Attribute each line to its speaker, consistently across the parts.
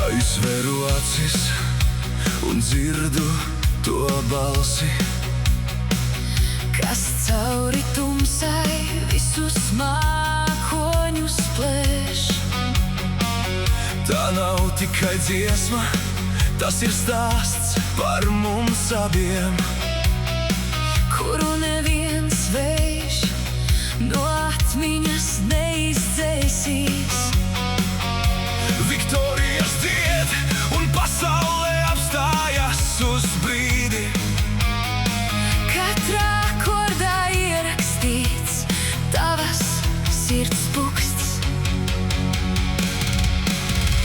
Speaker 1: Aizveru acis un dzirdu to balsi,
Speaker 2: kas cauri tumsai visus mākoņus plēš.
Speaker 1: Tā nav tikai dziesma, tas ir stāsts par mums abiem,
Speaker 2: kuru neviens vējš no atmiņas neizdzēsīs.
Speaker 1: Viktorijas dzied un pasaulē apstājas uz brīdi.
Speaker 2: Katrā akordā ierakstīts tavas sirds puksts.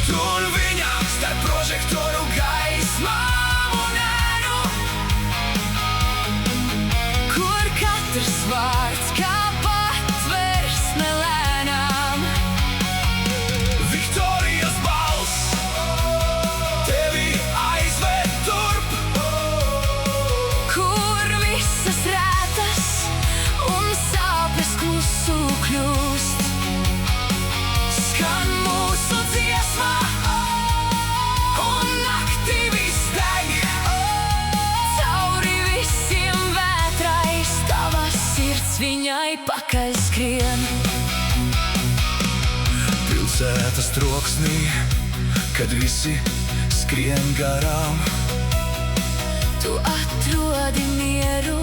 Speaker 1: Tu un viņa starp prožektoru gaismām un ēnu,
Speaker 2: kur katrs vārds kā patversme lēnām.
Speaker 1: Viktorijas balss tevi aizved turp,
Speaker 2: Kur visas rētas un sāpes klusu kļūst.
Speaker 1: skan mūsu dziesma un naktī viss deg.
Speaker 2: Cauri visiem vētrais tava sirds viņai pakaļ skrien.
Speaker 1: Pilsētas troksnī, kad visi skrien garām,
Speaker 2: Tu atrodi mieru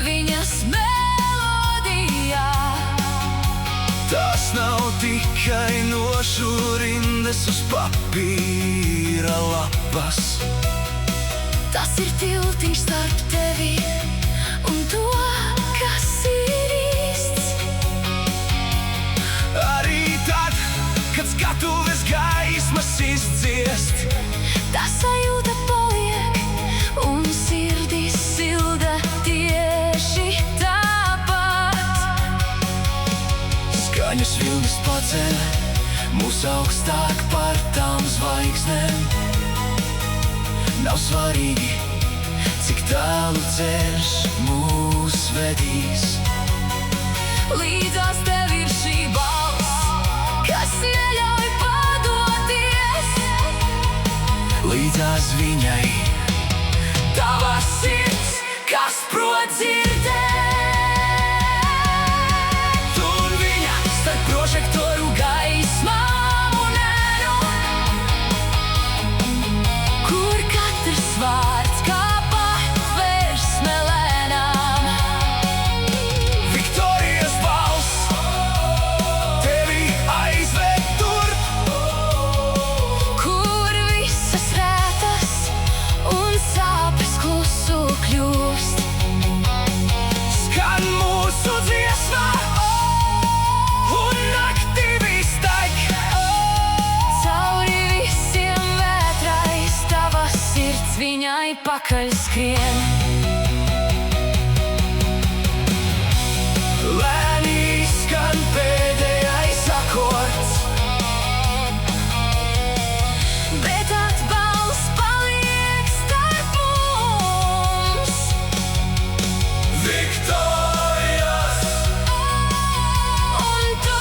Speaker 2: viņas melodijā.
Speaker 1: tas nav tikai nošurindes uz papīra lapas.
Speaker 2: Tas ir tiltiņš starp tevi un to, kas ir īsts.
Speaker 1: Arī tad, kad skatuves gaismas izdziest,
Speaker 2: Tā sajūta paliek un sirdis silda tieši tāpat.
Speaker 1: skaņas vilnis paceļ mūs augstāk par tām zvaigznēm. Nav svarīgi, cik tālu ceļš mūs vedīs.
Speaker 2: Līdzās tev ir šī balss, kas neļauj padoties.
Speaker 1: Līdzās viņai tava sirds, kas prot dzirdēt. Tu un viņa starp prožektoru gaismām un ēnu,
Speaker 2: Kur katrs vārds kā patversme lēnām.
Speaker 1: Viktorijas balss tevi aizved turp,
Speaker 2: Kur visas rētas un sāpes klusu kļūst.
Speaker 1: skan mūsu dziesma un naktī viss deg.
Speaker 2: Cauri visiem vētrais tava sirds viņai pakaļ skrien.
Speaker 1: Lēni skan pēdējais akords,
Speaker 2: Bet atbalsts paliek starp mums.
Speaker 1: Viktorijas
Speaker 2: Un tu